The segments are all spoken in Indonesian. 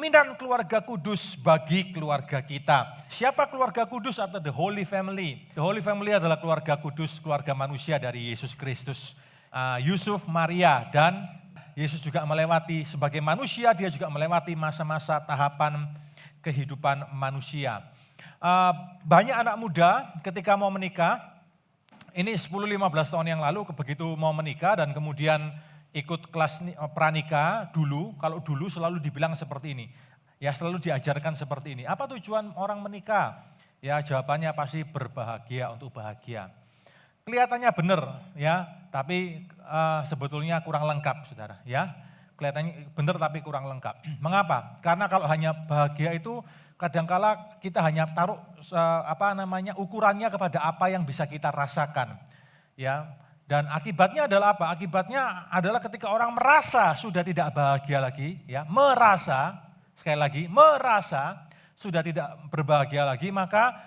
cerminan keluarga kudus bagi keluarga kita. Siapa keluarga kudus atau the Holy Family? The Holy Family adalah keluarga kudus, keluarga manusia dari Yesus Kristus. Yusuf, Maria, dan Yesus juga melewati sebagai manusia, dia juga melewati masa-masa tahapan kehidupan manusia. Banyak anak muda ketika mau menikah, ini 10-15 tahun yang lalu begitu mau menikah dan kemudian ikut kelas pranikah dulu, kalau dulu selalu dibilang seperti ini. Ya selalu diajarkan seperti ini. Apa tujuan orang menikah? Ya jawabannya pasti berbahagia untuk bahagia. Kelihatannya benar ya, tapi sebetulnya kurang lengkap saudara ya. Kelihatannya benar tapi kurang lengkap. Mengapa? Karena kalau hanya bahagia itu kadangkala kita hanya taruh ukurannya kepada apa yang bisa kita rasakan. Ya. Dan akibatnya adalah apa? Akibatnya adalah ketika orang merasa sudah tidak bahagia lagi, ya, sekali lagi, merasa sudah tidak berbahagia lagi, maka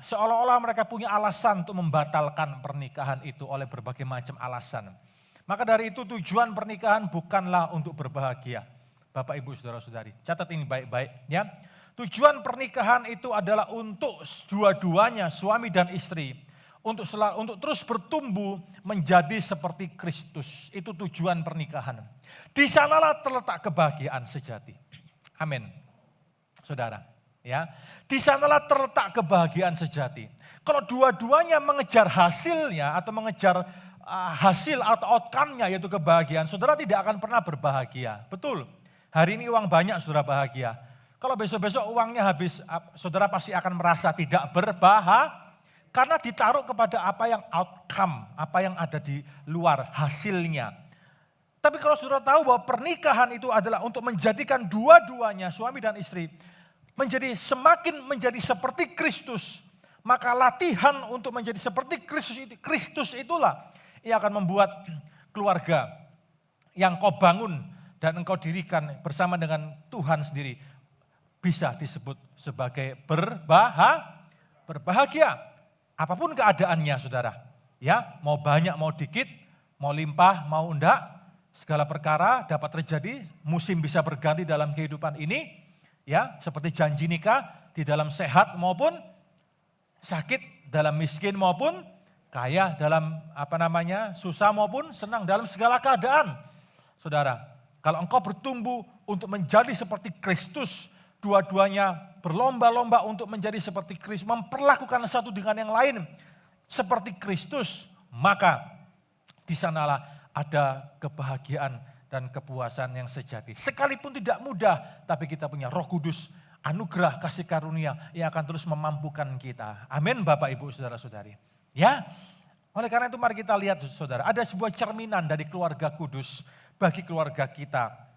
seolah-olah mereka punya alasan untuk membatalkan pernikahan itu oleh berbagai macam alasan. Maka dari itu tujuan pernikahan bukanlah untuk berbahagia. Bapak, Ibu, Saudara-saudari, catat ini baik-baik ya. Tujuan pernikahan itu adalah untuk dua-duanya, suami dan istri, untuk terus bertumbuh menjadi seperti Kristus. Itu tujuan pernikahan. Di sanalah terletak kebahagiaan sejati. Amin. Saudara, ya. Di sanalah terletak kebahagiaan sejati. Kalau dua-duanya mengejar hasilnya atau mengejar hasil atau outcome-nya yaitu kebahagiaan, saudara tidak akan pernah berbahagia. Betul. Hari ini uang banyak, saudara bahagia. Kalau besok-besok uangnya habis, saudara pasti akan merasa tidak berbahagia. Karena ditaruh kepada apa yang outcome, apa yang ada di luar hasilnya. Tapi kalau saudara tahu bahwa pernikahan itu adalah untuk menjadikan dua-duanya, suami dan istri, semakin menjadi seperti Kristus. Maka latihan untuk menjadi seperti Kristus itulah yang akan membuat keluarga yang kau bangun dan engkau dirikan bersama dengan Tuhan sendiri bisa disebut sebagai berbahagia. Apapun keadaannya saudara, ya mau banyak mau dikit, mau limpah mau enggak, segala perkara dapat terjadi, musim bisa berganti dalam kehidupan ini, ya seperti janji nikah di dalam sehat maupun sakit, dalam miskin maupun kaya, dalam susah maupun senang, dalam segala keadaan. Saudara, kalau engkau bertumbuh untuk menjadi seperti Kristus, dua-duanya berlomba-lomba untuk menjadi seperti Kristus, memperlakukan satu dengan yang lain seperti Kristus, maka di sanalah ada kebahagiaan dan kepuasan yang sejati. Sekalipun tidak mudah, tapi kita punya Roh Kudus, anugerah kasih karunia yang akan terus memampukan kita. Amin Bapak, Ibu, Saudara-saudari. Ya, oleh karena itu mari kita lihat saudara, ada sebuah cerminan dari keluarga kudus bagi keluarga kita.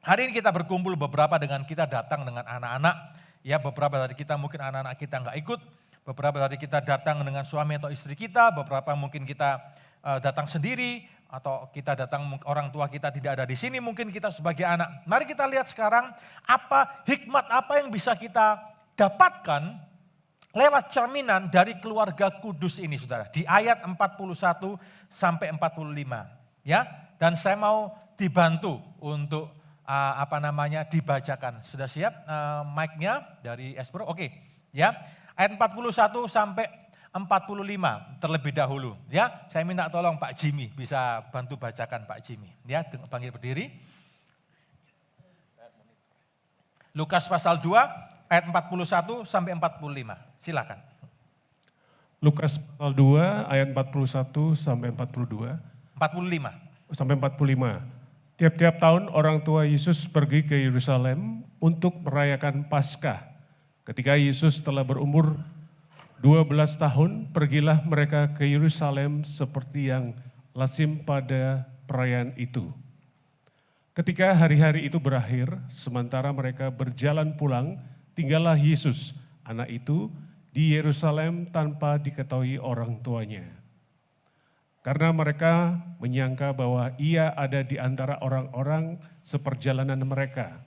Hari ini kita berkumpul beberapa dengan kita datang dengan anak-anak. Ya beberapa dari kita mungkin anak-anak kita nggak ikut. Beberapa dari kita datang dengan suami atau istri kita. Beberapa mungkin kita datang sendiri. Atau kita datang orang tua kita tidak ada di sini. Mungkin kita sebagai anak. Mari kita lihat sekarang hikmat apa yang bisa kita dapatkan lewat cerminan dari keluarga kudus ini saudara. Di ayat 41 sampai 45. Ya, dan saya mau dibantu untuk dibacakan. Sudah siap mic-nya dari Esbro? Oke, ya. Ayat 41 sampai 45 terlebih dahulu, ya. Saya minta tolong Pak Jimmy bisa bantu bacakan Pak Jimmy, ya. Panggil berdiri. Lukas pasal 2 ayat 41 sampai 45. Silakan. Lukas pasal 2 ayat 41 sampai 42. 45. Sampai 45. Tiap-tiap tahun orang tua Yesus pergi ke Yerusalem untuk merayakan Paskah. Ketika Yesus telah berumur 12 tahun, pergilah mereka ke Yerusalem seperti yang lazim pada perayaan itu. Ketika hari-hari itu berakhir, sementara mereka berjalan pulang, tinggallah Yesus, anak itu, di Yerusalem tanpa diketahui orang tuanya. Karena mereka menyangka bahwa ia ada di antara orang-orang seperjalanan mereka.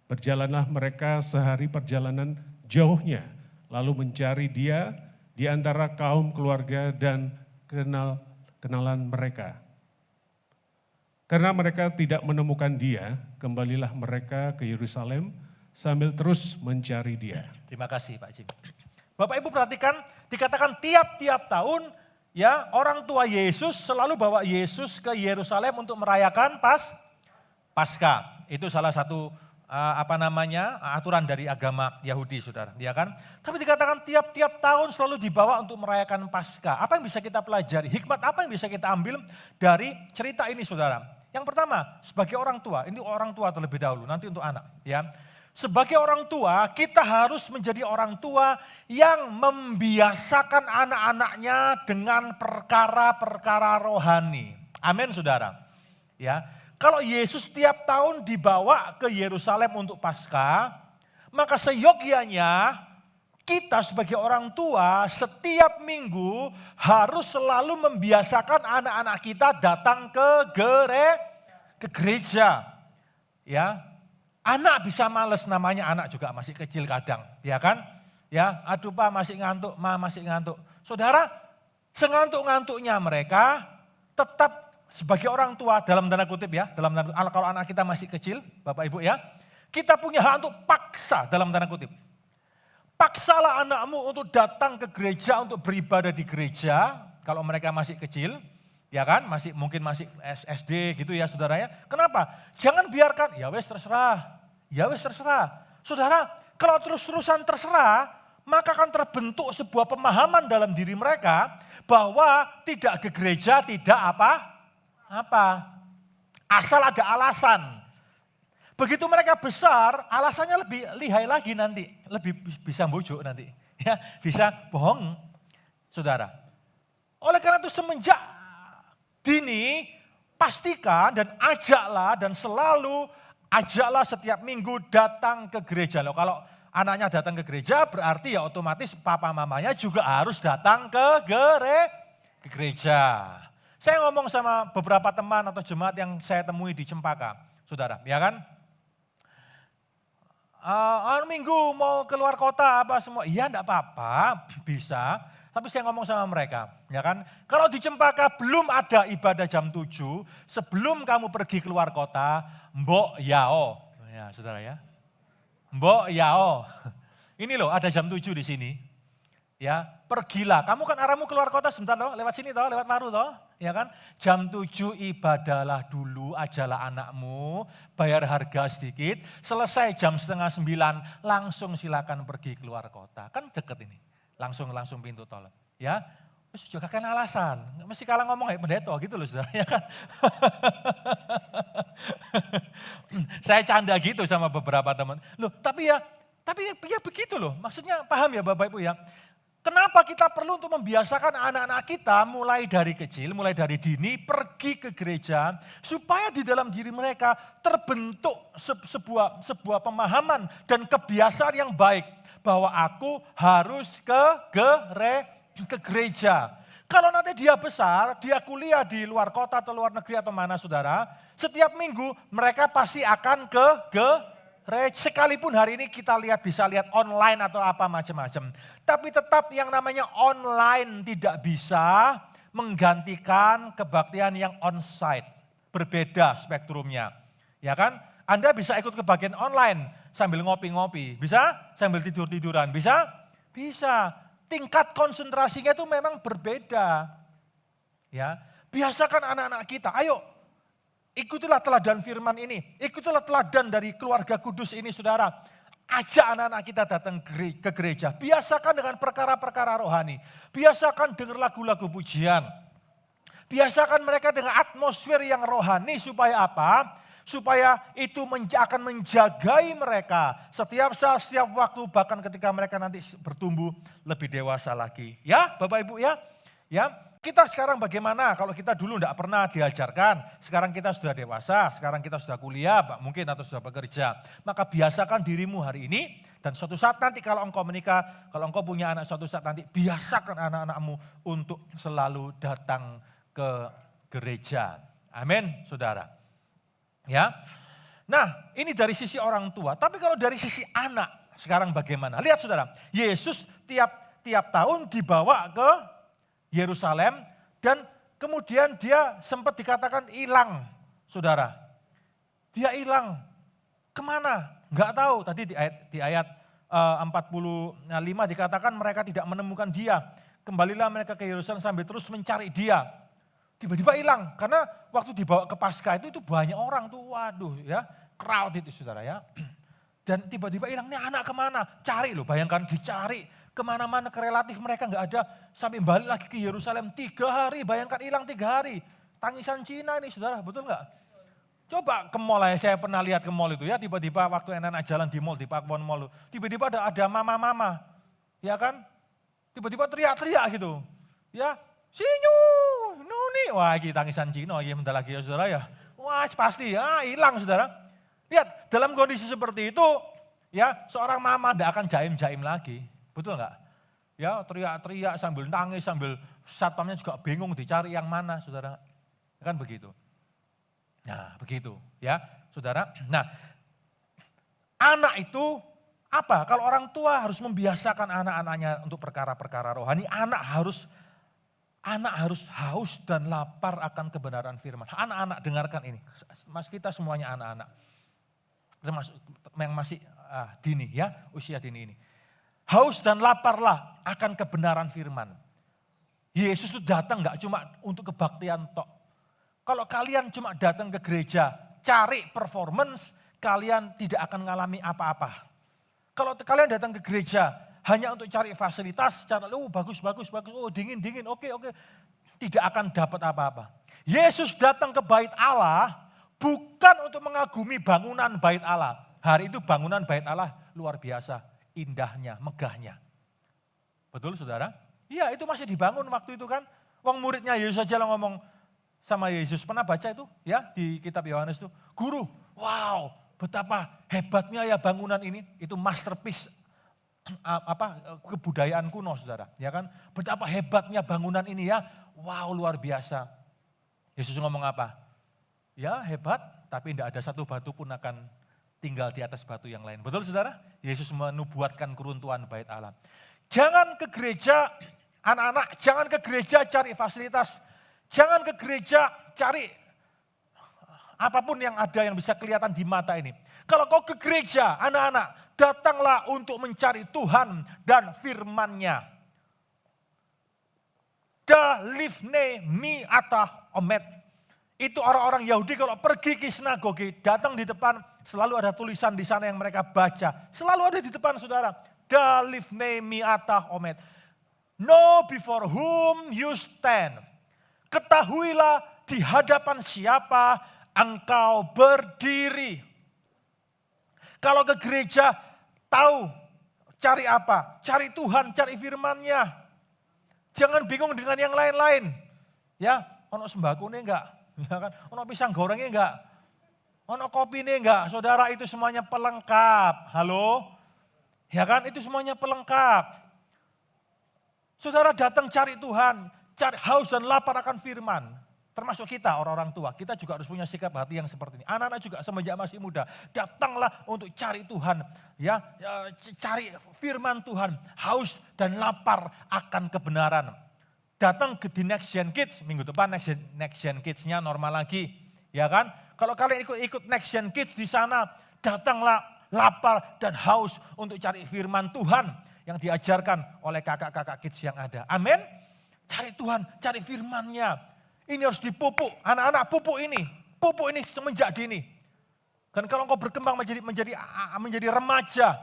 Berjalanlah mereka sehari perjalanan jauhnya, lalu mencari dia di antara kaum keluarga dan kenalan mereka. Karena mereka tidak menemukan dia, kembalilah mereka ke Yerusalem sambil terus mencari Dia. Terima kasih Pak Jim. Bapak Ibu perhatikan, dikatakan tiap-tiap tahun ya orang tua Yesus selalu bawa Yesus ke Yerusalem untuk merayakan Paskah. Itu salah satu aturan dari agama Yahudi, saudara, ya kan? Tapi dikatakan tiap-tiap tahun selalu dibawa untuk merayakan Paskah. Apa yang bisa kita pelajari? Hikmat apa yang bisa kita ambil dari cerita ini, saudara? Yang pertama, sebagai orang tua, ini orang tua terlebih dahulu, nanti untuk anak, ya. Sebagai orang tua, kita harus menjadi orang tua yang membiasakan anak-anaknya dengan perkara-perkara rohani. Amin, saudara. Ya, kalau Yesus tiap tahun dibawa ke Yerusalem untuk Paskah, maka seyogyanya kita sebagai orang tua setiap minggu harus selalu membiasakan anak-anak kita datang ke gereja. Ya. Anak bisa males, namanya anak juga masih kecil kadang, ya kan? Ya, aduh Pak masih ngantuk, Ma masih ngantuk. Saudara, sengantuk-ngantuknya mereka tetap sebagai orang tua dalam tanda kutip ya, kalau anak kita masih kecil, Bapak Ibu ya, kita punya hak untuk paksa dalam tanda kutip. Paksalah anakmu untuk datang ke gereja, untuk beribadah di gereja, kalau mereka masih kecil. Ya kan, mungkin masih SD gitu ya saudara ya. Kenapa? Jangan biarkan, ya wes terserah. Saudara, kalau terus-terusan terserah, maka akan terbentuk sebuah pemahaman dalam diri mereka bahwa tidak ke gereja tidak apa. Asal ada alasan. Begitu mereka besar, alasannya lebih lihai lagi nanti, lebih bisa bujuk nanti. Ya, bisa bohong, saudara. Oleh karena itu semenjak dini, pastikan dan ajaklah dan selalu ajaklah setiap minggu datang ke gereja. Loh, kalau anaknya datang ke gereja berarti ya otomatis papa mamanya juga harus datang ke gereja. Saya ngomong sama beberapa teman atau jemaat yang saya temui di Cempaka, saudara, ya kan? Minggu mau keluar kota apa semua, iya enggak apa-apa, bisa. Tapi saya ngomong sama mereka, ya kan? Kalau di Cempaka belum ada ibadah jam 7, sebelum kamu pergi keluar kota, mbok yao. Ya, saudara ya. Mbok yao. Ini loh, ada jam 7 di sini. Ya, pergilah. Kamu kan arahmu keluar kota sebentar loh, lewat sini toh, lewat Waru toh, ya kan? Jam 7 ibadahlah dulu, ajalah anakmu, bayar harga sedikit, selesai jam 8:30 langsung silakan pergi keluar kota. Kan deket ini. Langsung pintu tol. Ya, terus juga kan alasan. Mesti kalah ngomong kayak pendeta gitu loh saudara. Ya kan? Saya canda gitu sama beberapa teman. Loh, tapi ya begitu loh. Maksudnya paham ya Bapak Ibu ya. Kenapa kita perlu untuk membiasakan anak-anak kita mulai dari kecil, mulai dari dini pergi ke gereja supaya di dalam diri mereka terbentuk sebuah pemahaman dan kebiasaan yang baik. Bahwa aku harus ke gereja. Kalau nanti dia besar, dia kuliah di luar kota atau luar negeri atau mana saudara, setiap minggu mereka pasti akan ke gereja. Sekalipun hari ini kita bisa lihat online atau apa macam-macam. Tapi tetap yang namanya online tidak bisa menggantikan kebaktian yang onsite. Berbeda spektrumnya. Ya kan? Anda bisa ikut kebaktian online. Sambil ngopi-ngopi, bisa? Sambil tidur-tiduran, bisa? Bisa. Tingkat konsentrasinya itu memang berbeda. Ya, biasakan anak-anak kita, ayo ikutilah teladan firman ini, ikutilah teladan dari keluarga kudus ini saudara. Ajak anak-anak kita datang ke gereja, biasakan dengan perkara-perkara rohani, biasakan dengar lagu-lagu pujian, biasakan mereka dengan atmosfer yang rohani supaya apa? Supaya itu akan menjagai mereka setiap saat, setiap waktu, bahkan ketika mereka nanti bertumbuh lebih dewasa lagi. Ya Bapak Ibu ya. Ya, kita sekarang bagaimana kalau kita dulu tidak pernah diajarkan, sekarang kita sudah dewasa, sekarang kita sudah kuliah mungkin atau sudah bekerja. Maka biasakan dirimu hari ini dan suatu saat nanti kalau engkau menikah, kalau engkau punya anak suatu saat nanti biasakan anak-anakmu untuk selalu datang ke gereja. Amin saudara. Ya, nah ini dari sisi orang tua. Tapi kalau dari sisi anak, sekarang bagaimana? Lihat saudara, Yesus tiap tahun dibawa ke Yerusalem dan kemudian dia sempat dikatakan hilang, saudara. Dia hilang, kemana? Nggak tahu, tadi di ayat 45 dikatakan mereka tidak menemukan dia. Kembalilah mereka ke Yerusalem sambil terus mencari dia. Tiba-tiba hilang, karena waktu dibawa ke Paskah itu banyak orang tuh, waduh ya, crowd itu saudara ya. Dan tiba-tiba hilang, nih anak kemana? Cari loh, bayangkan dicari kemana-mana ke relatif mereka nggak ada. Sampai balik lagi ke Yerusalem 3 hari, bayangkan hilang 3 hari. Tangisan Cina nih saudara, betul nggak? Coba ke mall ya, saya pernah lihat ke mall itu ya, tiba-tiba waktu anak jalan di mall, di Pakuwon Mall, tiba-tiba ada mama-mama, ya kan? Tiba-tiba teriak-teriak gitu, ya, Sinyu, Nuni, wah ini tangisan Cina, ya bentar lagi ya saudara ya. Wah pasti, hilang saudara. Lihat, dalam kondisi seperti itu, ya seorang mama tidak akan jaim-jaim lagi, betul nggak? Ya teriak-teriak sambil nangis, sambil satpamnya juga bingung dicari yang mana saudara, kan begitu. Nah begitu ya saudara. Nah anak itu apa? Kalau orang tua harus membiasakan anak-anaknya untuk perkara-perkara rohani, anak harus haus dan lapar akan kebenaran firman. Anak-anak dengarkan ini, mas kita semuanya anak-anak, termasuk yang masih dini ya, usia dini ini. Haus dan laparlah akan kebenaran firman. Yesus itu datang gak cuma untuk kebaktian tok. Kalau kalian cuma datang ke gereja, cari performance, kalian tidak akan mengalami apa-apa. Kalau kalian datang ke gereja hanya untuk cari fasilitas, bagus, dingin, oke, tidak akan dapat apa-apa. Yesus datang ke bait Allah bukan untuk mengagumi bangunan bait Allah. Hari itu bangunan bait Allah luar biasa, indahnya, megahnya. Betul saudara? Iya itu masih dibangun waktu itu kan. Wong muridnya Yesus aja lah ngomong sama Yesus, pernah baca itu ya di kitab Yohanes itu, guru, wow betapa hebatnya ya bangunan ini, itu masterpiece kebudayaan kuno saudara, ya kan, betapa hebatnya bangunan ini ya, wow luar biasa. Yesus ngomong apa? Ya hebat, tapi tidak ada satu batu pun akan tinggal di atas batu yang lain. Betul saudara? Yesus menubuatkan keruntuhan bait Allah. Jangan ke gereja, anak-anak, jangan ke gereja cari fasilitas. Jangan ke gereja cari apapun yang ada yang bisa kelihatan di mata ini. Kalau kau ke gereja, anak-anak, datanglah untuk mencari Tuhan dan firman-Nya. Da livne mi atah omet. Itu orang-orang Yahudi kalau pergi ke sinagoge, datang di depan, selalu ada tulisan di sana yang mereka baca. Selalu ada di depan saudara. Da livne mi atah omet. Know before whom you stand. Ketahuilah di hadapan siapa engkau berdiri. Kalau ke gereja, tahu cari apa? Cari Tuhan, cari firman-Nya. Jangan bingung dengan yang lain-lain. Ya, ono sembako nih enggak? Ya kan? Ono pisang gorengnya enggak? Ono kopi nih enggak? Saudara itu semuanya pelengkap. Halo? Ya kan? Itu semuanya pelengkap. Saudara datang cari Tuhan. Cari haus dan lapar akan firman. Termasuk kita orang-orang tua. Kita juga harus punya sikap hati yang seperti ini. Anak-anak juga semenjak masih muda. Datanglah untuk cari Tuhan. Ya, cari firman Tuhan. Haus dan lapar akan kebenaran. Datang ke di Next Gen Kids. Minggu depan Next Gen Kids-nya normal lagi. Ya kan? Kalau kalian ikut Next Gen Kids di sana. Datanglah lapar dan haus untuk cari firman Tuhan. Yang diajarkan oleh kakak-kakak kids yang ada. Amin. Cari Tuhan, cari firman-Nya. Ini harus dipupuk, anak-anak pupuk ini semenjak dini. Dan kalau engkau berkembang menjadi remaja,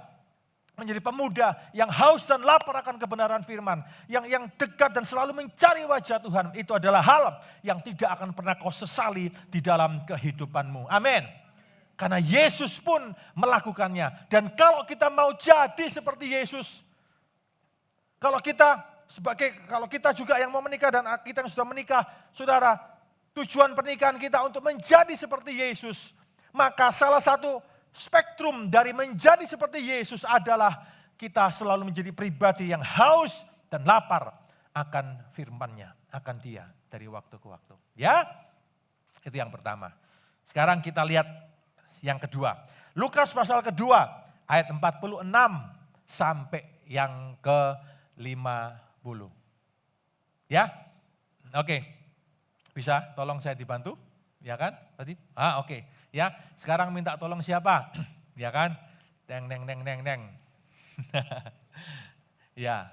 menjadi pemuda yang haus dan lapar akan kebenaran firman, yang dekat dan selalu mencari wajah Tuhan, itu adalah hal yang tidak akan pernah kau sesali di dalam kehidupanmu. Amin. Karena Yesus pun melakukannya. Dan kalau kita mau jadi seperti Yesus, kalau kita juga yang mau menikah dan kita yang sudah menikah, saudara, tujuan pernikahan kita untuk menjadi seperti Yesus. Maka salah satu spektrum dari menjadi seperti Yesus adalah kita selalu menjadi pribadi yang haus dan lapar akan firman-Nya, akan Dia dari waktu ke waktu. Ya, itu yang pertama. Sekarang kita lihat yang kedua. Lukas pasal kedua ayat 46 sampai yang ke-50. Ya, oke. Bisa tolong saya dibantu? Ya kan? Tadi? Oke. Ya, sekarang minta tolong siapa? Ya kan? Deng, deng, deng, deng, deng. Ya,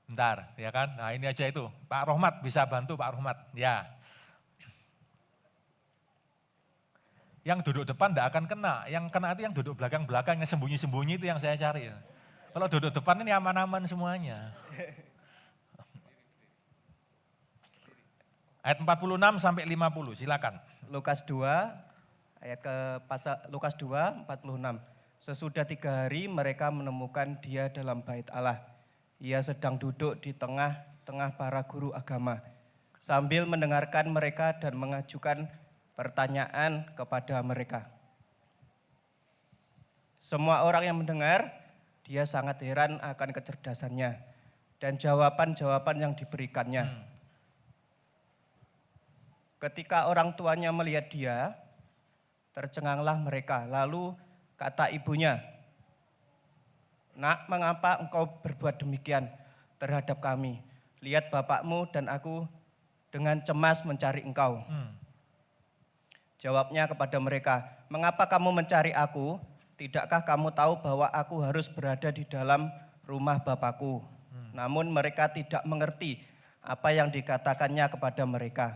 bentar, ya kan? Nah ini aja itu, Pak Rohmat bisa bantu Pak Rohmat, ya. Yang duduk depan tidak akan kena, yang kena itu yang duduk belakang-belakang, yang sembunyi-sembunyi itu yang saya cari. Kalau duduk depan ini aman-aman semuanya. Ayat 46 sampai 50, silakan. Lukas 2, Lukas 2, 46. Sesudah 3 hari mereka menemukan dia dalam bait Allah. Ia sedang duduk di tengah-tengah para guru agama, sambil mendengarkan mereka dan mengajukan pertanyaan kepada mereka. Semua orang yang mendengar, dia sangat heran akan kecerdasannya dan jawaban-jawaban yang diberikannya. Ketika orang tuanya melihat dia, tercenganglah mereka. Lalu kata ibunya, "Nak, mengapa engkau berbuat demikian terhadap kami? Lihat bapakmu dan aku dengan cemas mencari engkau." Jawabnya kepada mereka, "Mengapa kamu mencari aku? Tidakkah kamu tahu bahwa aku harus berada di dalam rumah Bapakku?" Namun mereka tidak mengerti apa yang dikatakannya kepada mereka.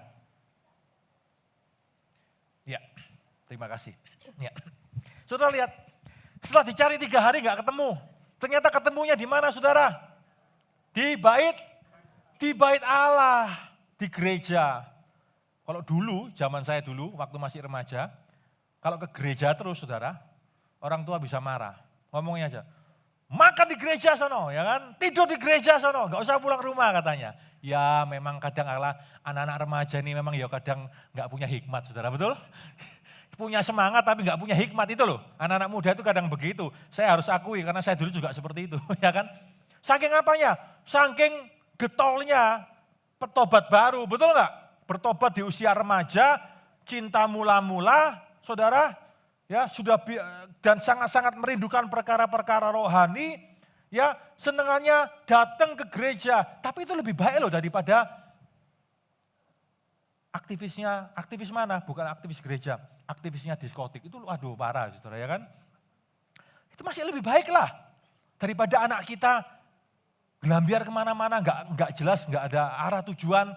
Ya, terima kasih. Ya. Saudara lihat, setelah dicari 3 hari nggak ketemu. Ternyata ketemunya di mana saudara? Di bait Allah, di gereja. Kalau dulu, zaman saya dulu, waktu masih remaja, kalau ke gereja terus saudara, orang tua bisa marah. Ngomongnya aja, makan di gereja sono, ya kan? Tidur di gereja sono, nggak usah pulang rumah katanya. Ya memang kadang anak-anak remaja ini memang ya kadang nggak punya hikmat saudara, betul? Punya semangat tapi nggak punya hikmat itu loh. Anak-anak muda itu kadang begitu. Saya harus akui karena saya dulu juga seperti itu, ya kan? Saking apanya? Saking getolnya petobat baru, betul nggak? Bertobat di usia remaja, cinta mula-mula, saudara, ya sudah dan sangat-sangat merindukan perkara-perkara rohani, ya senengannya datang ke gereja. Tapi itu lebih baik loh daripada aktivis mana? Bukan aktivis gereja, aktivisnya diskotik. Itu aduh parah saudara ya kan. Itu masih lebih baik lah daripada anak kita gelambiar kemana-mana, nggak jelas, nggak ada arah tujuan.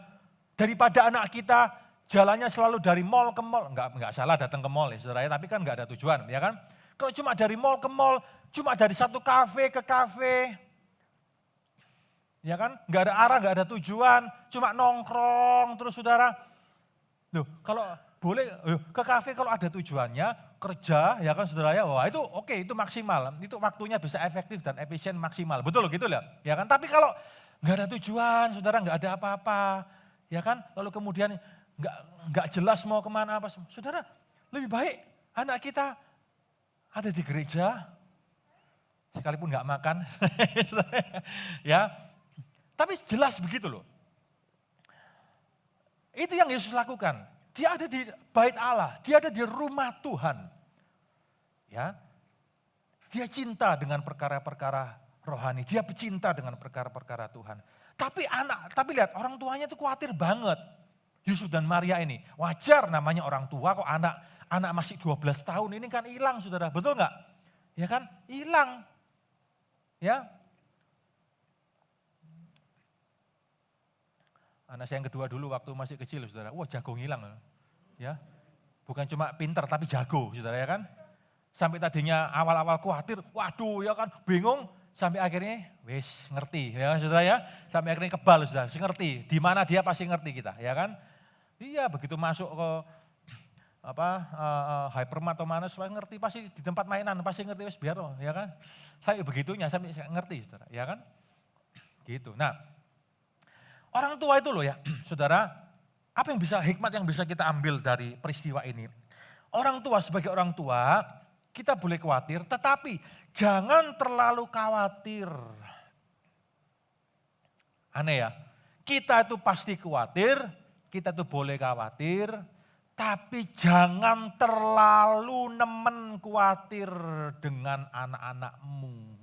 Daripada anak kita jalannya selalu dari mall ke mall, nggak salah datang ke mall ya saudara ya, tapi kan nggak ada tujuan ya kan. Kalau cuma dari mall ke mall, cuma dari satu kafe ke kafe, ya kan, nggak ada arah, nggak ada tujuan, cuma nongkrong terus saudara. Loh, kalau boleh ke kafe kalau ada tujuannya, kerja ya kan saudara ya, wah itu oke, itu maksimal, itu waktunya bisa efektif dan efisien maksimal, betul gitu ya kan. Tapi kalau nggak ada tujuan, saudara nggak ada apa-apa, ya kan, lalu kemudian nggak jelas mau kemana apa, saudara lebih baik anak kita ada di gereja, sekalipun nggak makan, ya, tapi jelas begitu loh. Itu yang Yesus lakukan. Dia ada di bait Allah, dia ada di rumah Tuhan. Ya. Dia cinta dengan perkara-perkara rohani, dia pecinta dengan perkara-perkara Tuhan. Tapi lihat orang tuanya itu khawatir banget. Yusuf dan Maria ini, wajar namanya orang tua kok anak masih 12 tahun ini kan hilang saudara, betul nggak? Ya kan, hilang. Ya. Anak saya yang kedua dulu waktu masih kecil saudara, wah jago ngilang. Ya, bukan cuma pinter tapi jago saudara ya kan. Sampai tadinya awal-awal khawatir, waduh ya kan bingung. Sampai akhirnya wis ngerti ya saudara ya. Sampai akhirnya kebal saudara, ngerti. Di mana dia pasti ngerti kita ya kan. Iya begitu masuk ke hypermart atau mana supaya ngerti, pasti di tempat mainan pasti ngerti wis biar ya kan. Saya begitunya sampai ngerti saudara ya kan. Gitu. Nah, orang tua itu loh ya, saudara, apa hikmat yang bisa kita ambil dari peristiwa ini? Orang tua sebagai orang tua, kita boleh khawatir, tetapi jangan terlalu khawatir. Aneh ya, kita itu pasti khawatir, kita itu boleh khawatir, tapi jangan terlalu nemen khawatir dengan anak-anakmu.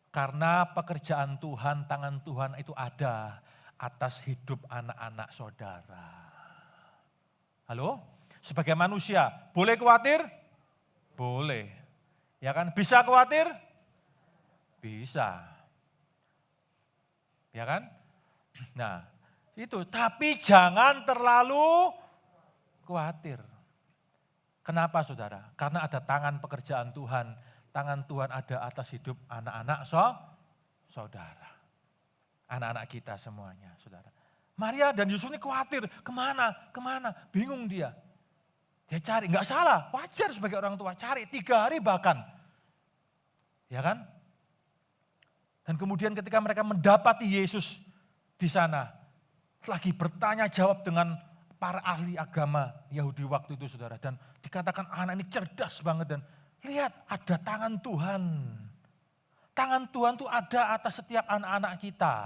Karena pekerjaan Tuhan, tangan Tuhan itu ada atas hidup anak-anak saudara. Halo? Sebagai manusia, boleh khawatir? Boleh. Ya kan? Bisa khawatir? Bisa. Ya kan? Nah, itu. Tapi jangan terlalu khawatir. Kenapa saudara? Karena ada tangan pekerjaan Tuhan. Tangan Tuhan ada atas hidup anak-anak saudara. Anak-anak kita semuanya, saudara. Maria dan Yusuf ini khawatir. Kemana? Bingung dia. Dia cari, nggak salah, wajar sebagai orang tua. Cari 3 hari bahkan. Ya kan? Dan kemudian ketika mereka mendapati Yesus di sana, lagi bertanya jawab dengan para ahli agama Yahudi waktu itu saudara. Dan dikatakan anak ini cerdas banget dan lihat ada tangan Tuhan. Tangan Tuhan itu ada atas setiap anak-anak kita.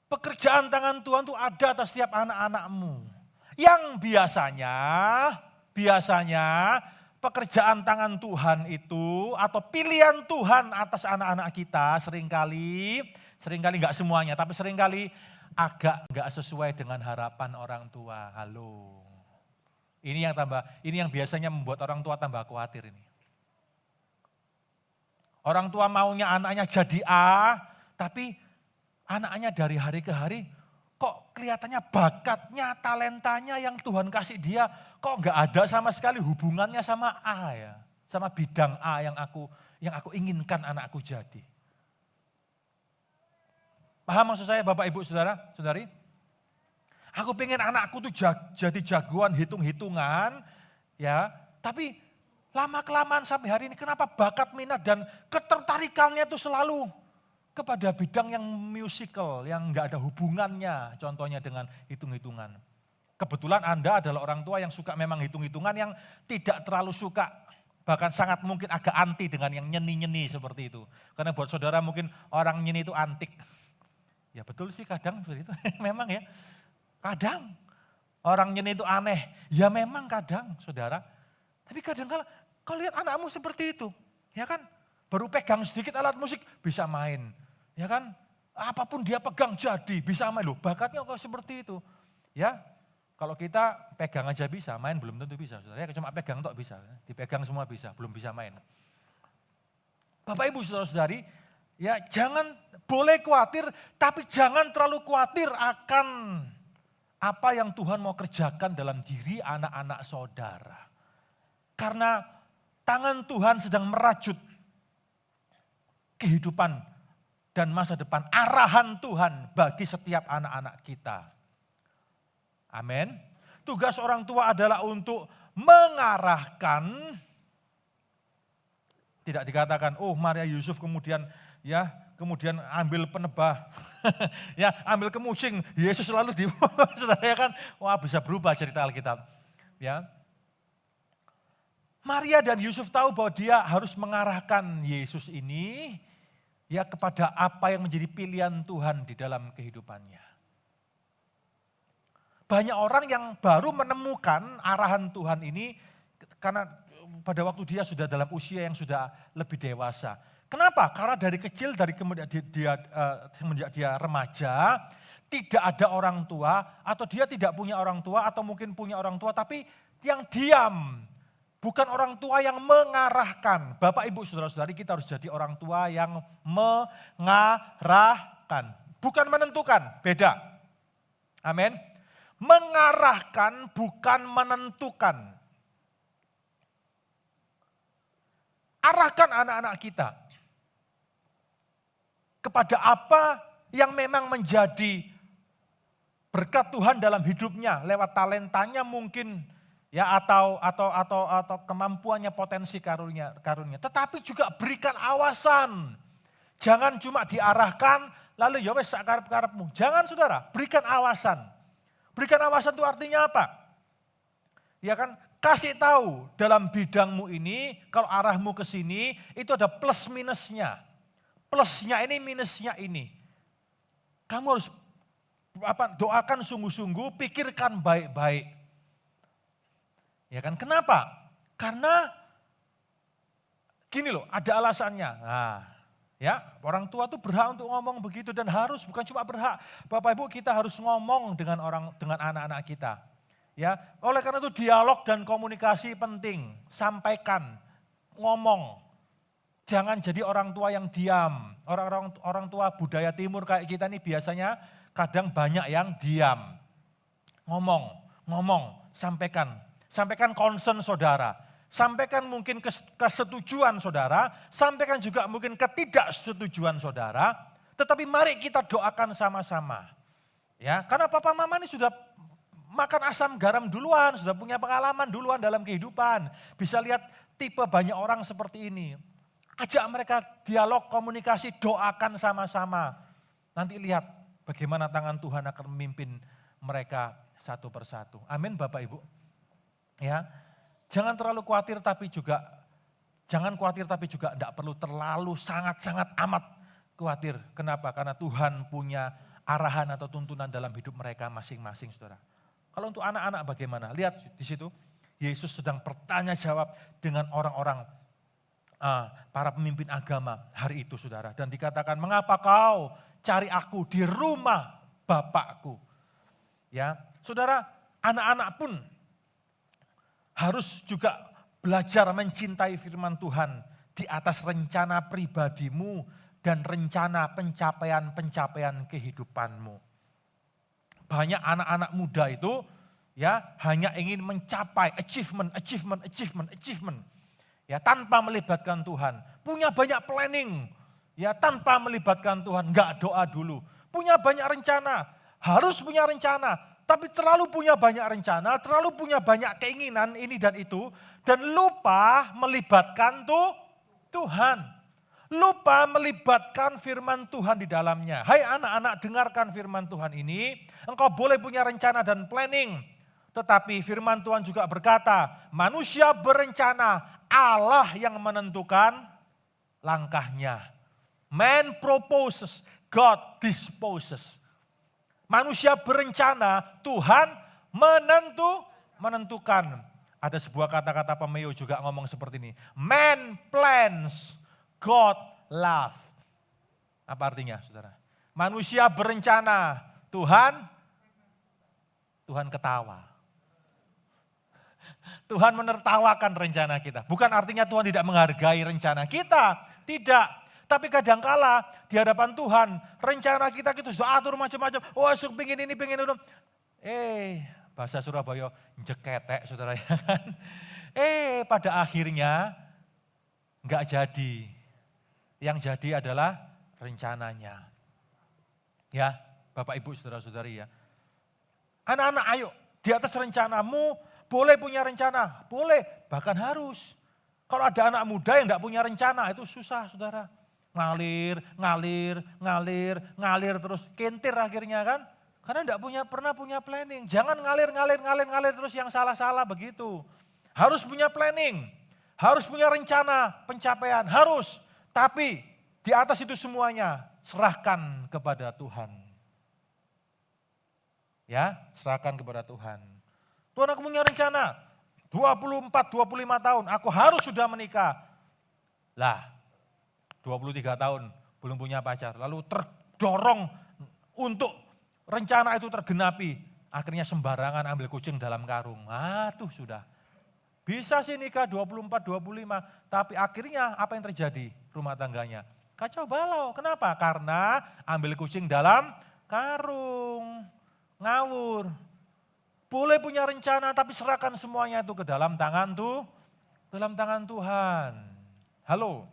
Pekerjaan tangan Tuhan itu ada atas setiap anak-anakmu. Yang biasanya pekerjaan tangan Tuhan itu atau pilihan Tuhan atas anak-anak kita seringkali nggak semuanya, tapi seringkali agak nggak sesuai dengan harapan orang tua. Halo. Ini yang biasanya membuat orang tua tambah khawatir ini. Orang tua maunya anaknya jadi A, tapi anaknya dari hari ke hari kok kelihatannya bakatnya, talentanya yang Tuhan kasih dia kok nggak ada sama sekali hubungannya sama A ya, sama bidang A yang aku inginkan anakku jadi. Paham maksud saya Bapak Ibu Saudara, Saudari? Aku pengen anakku tuh jadi jagoan hitung-hitungan ya, tapi lama-kelamaan sampai hari ini kenapa bakat minat dan ketertarikannya itu selalu kepada bidang yang musical, yang nggak ada hubungannya contohnya dengan hitung-hitungan. Kebetulan Anda adalah orang tua yang suka memang hitung-hitungan yang tidak terlalu suka, bahkan sangat mungkin agak anti dengan yang nyeni-nyeni seperti itu. Karena buat saudara mungkin orang nyeni itu antik. Ya betul sih kadang seperti itu, memang ya. Kadang orang nyeni itu aneh, ya memang kadang saudara. Tapi kadang kalau lihat anakmu seperti itu, ya kan, baru pegang sedikit alat musik bisa main. Ya kan, apapun dia pegang jadi, bisa main loh, bakatnya kok seperti itu. Ya, kalau kita pegang aja bisa, main belum tentu bisa. Saudara, ya, cuma pegang tok bisa, dipegang semua bisa, belum bisa main. Bapak Ibu Saudara-saudari, ya jangan, boleh khawatir, tapi jangan terlalu khawatir akan apa yang Tuhan mau kerjakan dalam diri anak-anak saudara. Karena tangan Tuhan sedang merajut kehidupan dan masa depan, arahan Tuhan bagi setiap anak-anak kita. Amin. Tugas orang tua adalah untuk mengarahkan, tidak dikatakan, oh Maria Yusuf kemudian ambil penebah, ya ambil kemucing, Yesus selalu ya kan, wah bisa berubah cerita Alkitab. Ya. Maria dan Yusuf tahu bahwa dia harus mengarahkan Yesus ini ya kepada apa yang menjadi pilihan Tuhan di dalam kehidupannya. Banyak orang yang baru menemukan arahan Tuhan ini karena pada waktu dia sudah dalam usia yang sudah lebih dewasa. Kenapa? Karena dari kecil, semenjak dia remaja, tidak ada orang tua atau dia tidak punya orang tua atau mungkin punya orang tua tapi yang diam. Bukan orang tua yang mengarahkan. Bapak, Ibu, Saudara-saudari kita harus jadi orang tua yang mengarahkan. Bukan menentukan, beda. Amin. Mengarahkan bukan menentukan. Arahkan anak-anak kita kepada apa yang memang menjadi berkat Tuhan dalam hidupnya lewat talentanya mungkin ya atau kemampuannya, potensi karunia. Tetapi juga berikan awasan. Jangan cuma diarahkan lalu ya wes sakarep-karepmu. Jangan Saudara, berikan awasan. Berikan awasan itu artinya apa? Ya kan, kasih tahu dalam bidangmu ini kalau arahmu ke sini itu ada plus minusnya. Plusnya ini, minusnya ini. Kamu harus doakan sungguh-sungguh, pikirkan baik-baik. Ya kan, kenapa? Karena gini loh, ada alasannya. Nah, ya, orang tua tuh berhak untuk ngomong begitu dan harus, bukan cuma berhak. Bapak Ibu, kita harus ngomong dengan anak-anak kita. Ya, oleh karena itu dialog dan komunikasi penting. Sampaikan, ngomong. Jangan jadi orang tua yang diam. Orang tua budaya timur kayak kita nih biasanya kadang banyak yang diam. Ngomong, sampaikan. Sampaikan concern saudara. Sampaikan mungkin kesetujuan saudara. Sampaikan juga mungkin ketidaksetujuan saudara. Tetapi mari kita doakan sama-sama. Ya, karena papa mama ini sudah makan asam garam duluan, sudah punya pengalaman duluan dalam kehidupan. Bisa lihat tipe banyak orang seperti ini. Ajak mereka dialog, komunikasi, doakan sama-sama. Nanti lihat bagaimana tangan Tuhan akan memimpin mereka satu persatu. Amin Bapak Ibu. Ya, jangan terlalu khawatir tapi juga tidak perlu terlalu sangat-sangat amat khawatir. Kenapa? Karena Tuhan punya arahan atau tuntunan dalam hidup mereka masing-masing, saudara. Kalau untuk anak-anak bagaimana? Lihat di situ, Yesus sedang bertanya jawab dengan orang-orang para pemimpin agama hari itu, saudara. Dan dikatakan, mengapa kau cari aku di rumah Bapakku? Ya, saudara, anak-anak pun harus juga belajar mencintai firman Tuhan di atas rencana pribadimu dan rencana pencapaian kehidupanmu. Banyak anak-anak muda itu ya hanya ingin mencapai achievement. Ya, tanpa melibatkan Tuhan. Punya banyak planning. Ya, tanpa melibatkan Tuhan, enggak doa dulu. Punya banyak rencana, harus punya rencana, tapi terlalu punya banyak rencana, terlalu punya banyak keinginan ini dan itu, dan lupa melibatkan Tuhan. Lupa melibatkan firman Tuhan di dalamnya. Hai anak-anak, dengarkan firman Tuhan ini. Engkau boleh punya rencana dan planning. Tetapi firman Tuhan juga berkata, manusia berencana, Allah yang menentukan langkahnya. Man proposes, God disposes. Manusia berencana, Tuhan menentukan. Ada sebuah kata-kata Pemeo juga ngomong seperti ini. Man plans, God laughs. Apa artinya, saudara? Manusia berencana, Tuhan ketawa. Tuhan menertawakan rencana kita. Bukan artinya Tuhan tidak menghargai rencana kita. Tidak. Tapi kadangkala di hadapan Tuhan, rencana kita sudah atur macam-macam. Oh, pengen ini, pengen itu. Bahasa Surabaya, jeketek saudara ya kan. Pada akhirnya enggak jadi. Yang jadi adalah rencananya. Ya, Bapak Ibu saudara-saudari ya. Anak-anak ayo, di atas rencanamu boleh punya rencana, boleh, bahkan harus. Kalau ada anak muda yang enggak punya rencana itu susah saudara. Ngalir terus, kentir akhirnya kan. Karena enggak pernah punya planning. Jangan ngalir terus yang salah-salah begitu. Harus punya planning, harus punya rencana pencapaian, harus. Tapi di atas itu semuanya serahkan kepada Tuhan. Ya, serahkan kepada Tuhan. Tuhan, aku punya rencana 24, 25 tahun, aku harus sudah menikah. Lah, 23 tahun belum punya pacar, lalu terdorong untuk rencana itu tergenapi. Akhirnya sembarangan ambil kucing dalam karung. Tuh sudah. Bisa sih nikah 24, 25, tapi akhirnya apa yang terjadi rumah tangganya? Kacau balau. Kenapa? Karena ambil kucing dalam karung. Ngawur. Boleh punya rencana tapi serahkan semuanya itu ke dalam tangan Tuhan. Halo,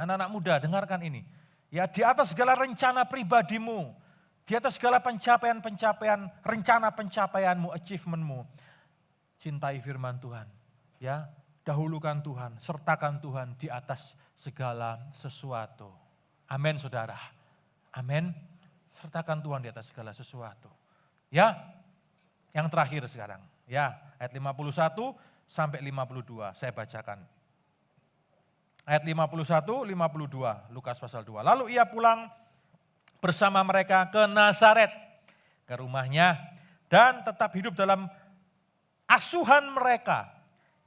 anak-anak muda dengarkan ini. Ya, di atas segala rencana pribadimu, di atas segala pencapaian, rencana pencapaianmu, achievementmu, cintai firman Tuhan. Ya, dahulukan Tuhan, sertakan Tuhan di atas segala sesuatu. Amin saudara. Amin. Sertakan Tuhan di atas segala sesuatu. Ya, yang terakhir sekarang. Ya, ayat 51 sampai 52 saya bacakan. Ayat 51, 52 Lukas pasal 2. Lalu ia pulang bersama mereka ke Nazaret, ke rumahnya, dan tetap hidup dalam asuhan mereka.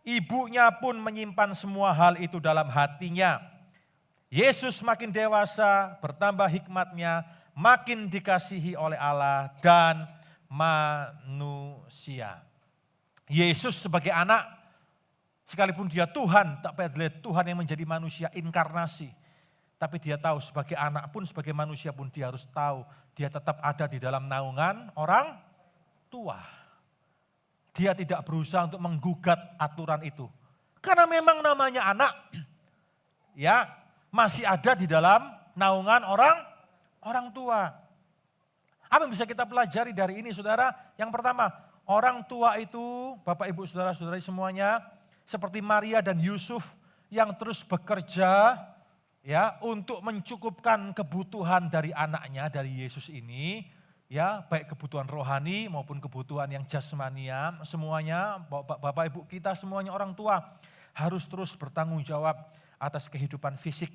Ibunya pun menyimpan semua hal itu dalam hatinya. Yesus makin dewasa, bertambah hikmatnya, makin dikasihi oleh Allah dan manusia. Yesus sebagai anak, sekalipun dia Tuhan, tak peduli Tuhan yang menjadi manusia inkarnasi. Tapi dia tahu sebagai anak pun, sebagai manusia pun dia harus tahu, dia tetap ada di dalam naungan orang tua. Dia tidak berusaha untuk menggugat aturan itu. Karena memang namanya anak, ya masih ada di dalam naungan orang tua. Apa yang bisa kita pelajari dari ini saudara? Yang pertama, orang tua itu, Bapak Ibu Saudara-saudari semuanya, seperti Maria dan Yusuf yang terus bekerja ya untuk mencukupkan kebutuhan dari anaknya, dari Yesus ini, ya baik kebutuhan rohani maupun kebutuhan yang jasmania, semuanya Bapak Ibu kita semuanya orang tua harus terus bertanggung jawab atas kehidupan fisik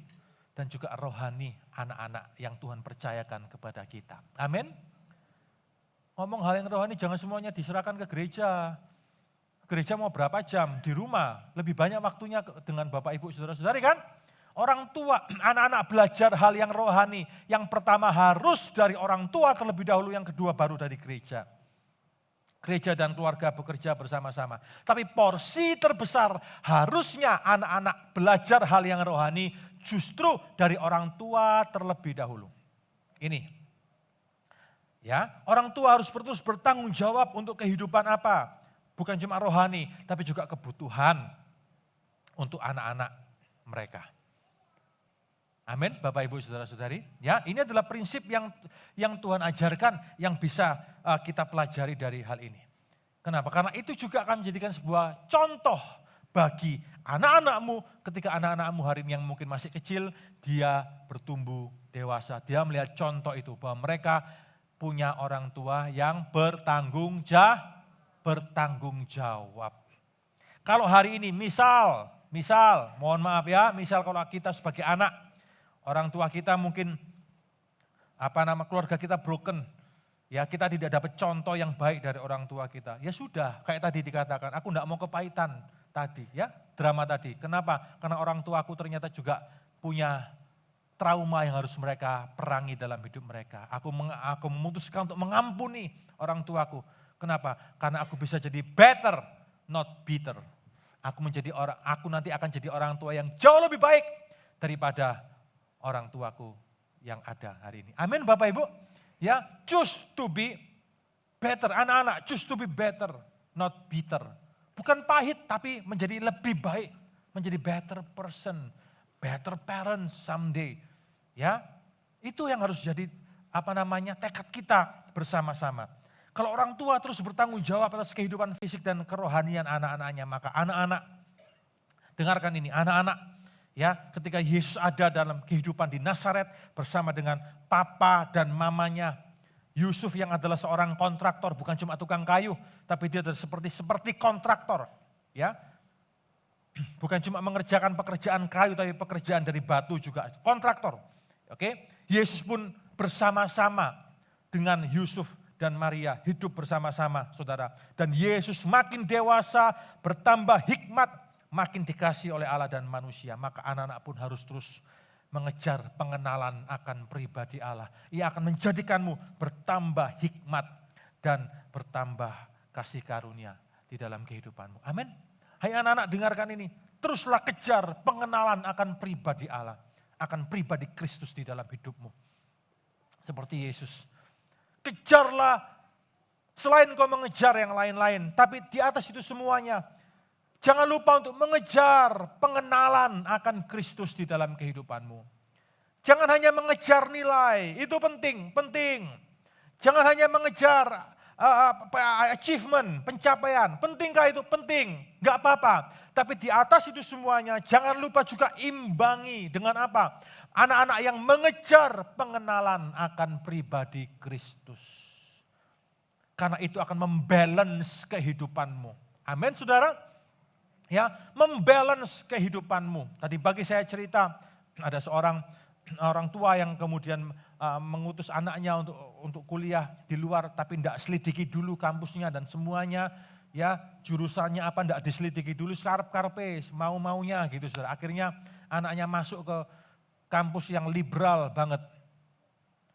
dan juga rohani anak-anak yang Tuhan percayakan kepada kita. Amin. Ngomong hal yang rohani jangan semuanya diserahkan ke gereja. Gereja mau berapa jam di rumah, lebih banyak waktunya dengan Bapak Ibu Saudara-saudari kan? Orang tua, anak-anak belajar hal yang rohani. Yang pertama harus dari orang tua terlebih dahulu, yang kedua baru dari gereja. Gereja dan keluarga bekerja bersama-sama. Tapi porsi terbesar harusnya anak-anak belajar hal yang rohani justru dari orang tua terlebih dahulu. Ini. Ya, orang tua harus terus bertanggung jawab untuk kehidupan apa? Bukan cuma rohani, tapi juga kebutuhan untuk anak-anak mereka. Amin, Bapak Ibu Saudara-saudari. Ya, ini adalah prinsip yang Tuhan ajarkan yang bisa kita pelajari dari hal ini. Kenapa? Karena itu juga akan menjadikan sebuah contoh bagi anak-anakmu ketika anak-anakmu hari ini yang mungkin masih kecil, dia bertumbuh dewasa. Dia melihat contoh itu bahwa mereka punya orang tua yang bertanggung jawab. Kalau hari ini misal, mohon maaf ya, misal kalau kita sebagai anak, orang tua kita mungkin keluarga kita broken. Ya kita tidak dapat contoh yang baik dari orang tua kita. Ya sudah, kayak tadi dikatakan, aku enggak mau kepahitan tadi ya, drama tadi. Kenapa? Karena orang tuaku ternyata juga punya trauma yang harus mereka perangi dalam hidup mereka. Aku memutuskan untuk mengampuni orang tuaku. Kenapa? Karena aku bisa jadi better, not bitter. Aku nanti akan jadi orang tua yang jauh lebih baik daripada orang tuaku yang ada hari ini. Amin Bapak Ibu. Ya, choose to be better. Anak-anak, choose to be better, not bitter. Bukan pahit tapi menjadi lebih baik, menjadi better person, better parents someday. Ya, itu yang harus jadi tekad kita bersama-sama. Kalau orang tua terus bertanggung jawab atas kehidupan fisik dan kerohanian anak-anaknya, maka anak-anak, dengarkan ini, anak-anak, ya, ketika Yesus ada dalam kehidupan di Nazaret bersama dengan papa dan mamanya, Yusuf yang adalah seorang kontraktor, bukan cuma tukang kayu, tapi dia adalah seperti kontraktor, ya. Bukan cuma mengerjakan pekerjaan kayu, tapi pekerjaan dari batu juga, kontraktor. Oke, Yesus pun bersama-sama dengan Yusuf dan Maria hidup bersama-sama, saudara. Dan Yesus makin dewasa, bertambah hikmat, makin dikasih oleh Allah dan manusia. Maka anak-anak pun harus terus mengejar pengenalan akan pribadi Allah. Ia akan menjadikanmu bertambah hikmat dan bertambah kasih karunia di dalam kehidupanmu. Amin. Hai anak-anak, dengarkan ini. Teruslah kejar pengenalan akan pribadi Allah, akan pribadi Kristus di dalam hidupmu. Seperti Yesus. Kejarlah, selain kau mengejar yang lain-lain, tapi di atas itu semuanya, jangan lupa untuk mengejar pengenalan akan Kristus di dalam kehidupanmu. Jangan hanya mengejar nilai, itu penting. Jangan hanya mengejar achievement, pencapaian. Pentingkah itu? Penting, gak apa-apa. Tapi di atas itu semuanya, jangan lupa juga imbangi dengan apa? Anak-anak yang mengejar pengenalan akan pribadi Kristus. Karena itu akan membalance kehidupanmu. Amin saudara? Ya, membalance kehidupanmu. Tadi pagi saya cerita ada seorang orang tua yang kemudian mengutus anaknya untuk kuliah di luar, tapi tidak selidiki dulu kampusnya dan semuanya, ya jurusannya apa tidak diselidiki dulu, karep-karpe, mau-maunya gitu saudara. Akhirnya anaknya masuk ke kampus yang liberal banget,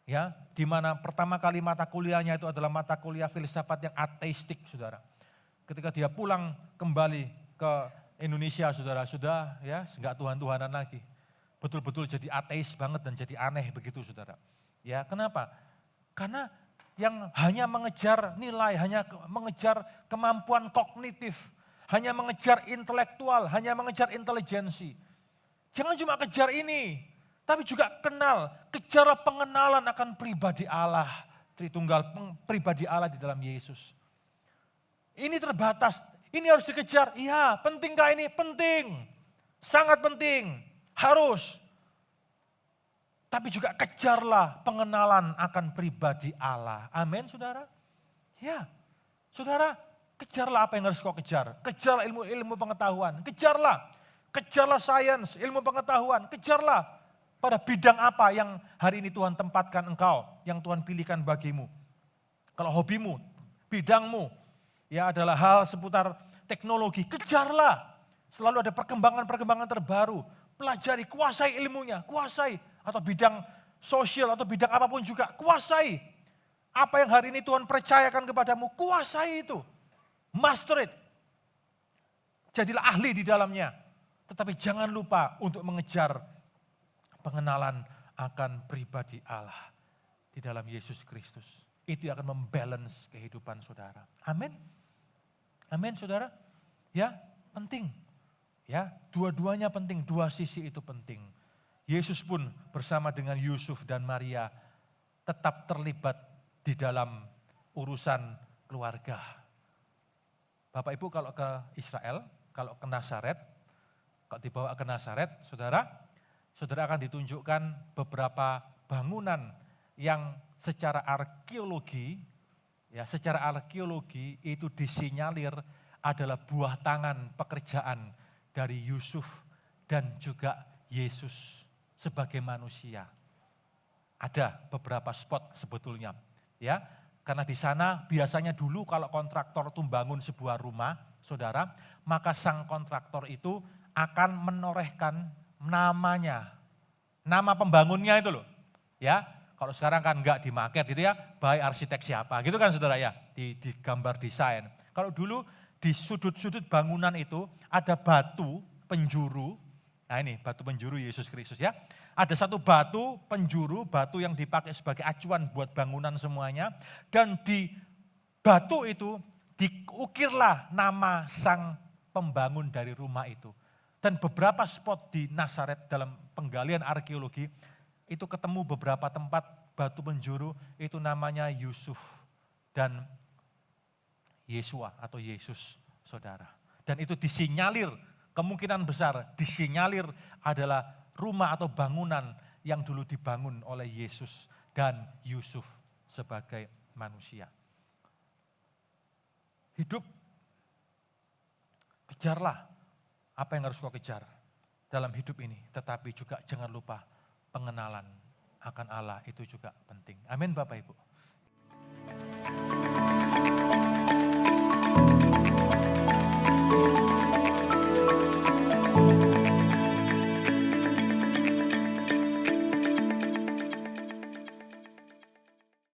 ya, di mana pertama kali mata kuliahnya itu adalah mata kuliah filsafat yang ateistik, saudara. ketika dia pulang kembali ke Indonesia, saudara, sudah ya enggak Tuhan-Tuhanan lagi. Betul-betul jadi ateis banget dan jadi aneh begitu, saudara. Ya, kenapa? Karena yang hanya mengejar nilai, hanya mengejar kemampuan kognitif, hanya mengejar intelektual, hanya mengejar intelijensi. Jangan cuma kejar ini, tapi juga kejarlah pengenalan akan pribadi Allah, Tritunggal, pribadi Allah di dalam Yesus. Ini terbatas, ini harus dikejar. Iya, pentingkah ini? Penting, sangat penting, harus. Tapi juga kejarlah pengenalan akan pribadi Allah. Amin, saudara? Ya, saudara, kejarlah apa yang harus kau kejar. Kejarlah ilmu pengetahuan, kejarlah sains, ilmu pengetahuan, kejarlah pada bidang apa yang hari ini Tuhan tempatkan engkau, yang Tuhan pilihkan bagimu. Kalau hobimu, bidangmu, ya adalah hal seputar teknologi, kejarlah. Selalu ada perkembangan-perkembangan terbaru, pelajari, kuasai ilmunya, kuasai. Atau bidang sosial atau bidang apapun juga, kuasai. Apa yang hari ini Tuhan percayakan kepadamu, kuasai itu. Master it. Jadilah ahli di dalamnya. Tetapi jangan lupa untuk mengejar pengenalan akan pribadi Allah di dalam Yesus Kristus. Itu yang akan membalance kehidupan saudara. Amin. Amin, saudara. Ya, penting. Ya, dua-duanya penting, dua sisi itu penting. Yesus pun bersama dengan Yusuf dan Maria tetap terlibat di dalam urusan keluarga. Bapak Ibu kalau ke Israel, kalau ke Nazaret, kalau dibawa ke Nazaret, saudara akan ditunjukkan beberapa bangunan yang secara arkeologi itu disinyalir adalah buah tangan pekerjaan dari Yusuf dan juga Yesus. Sebagai manusia. Ada beberapa spot sebetulnya. Ya, karena di sana biasanya dulu kalau kontraktor itu bangun sebuah rumah, saudara, maka sang kontraktor itu akan menorehkan namanya. Nama pembangunnya itu loh. Ya, kalau sekarang kan enggak di market gitu ya, by arsitek siapa gitu kan saudara ya, di gambar desain. Kalau dulu di sudut-sudut bangunan itu ada batu penjuru. Nah ini batu penjuru Yesus Kristus ya. Ada satu batu penjuru, batu yang dipakai sebagai acuan buat bangunan semuanya. Dan di batu itu diukirlah nama sang pembangun dari rumah itu. Dan beberapa spot di Nazaret dalam penggalian arkeologi, itu ketemu beberapa tempat batu penjuru, itu namanya Yusuf dan Yesua atau Yesus, saudara. Dan itu disinyalir, kemungkinan besar disinyalir adalah rumah atau bangunan yang dulu dibangun oleh Yesus dan Yusuf sebagai manusia. Hidup, kejarlah apa yang harus kau kejar dalam hidup ini. Tetapi juga jangan lupa pengenalan akan Allah itu juga penting. Amin Bapak Ibu.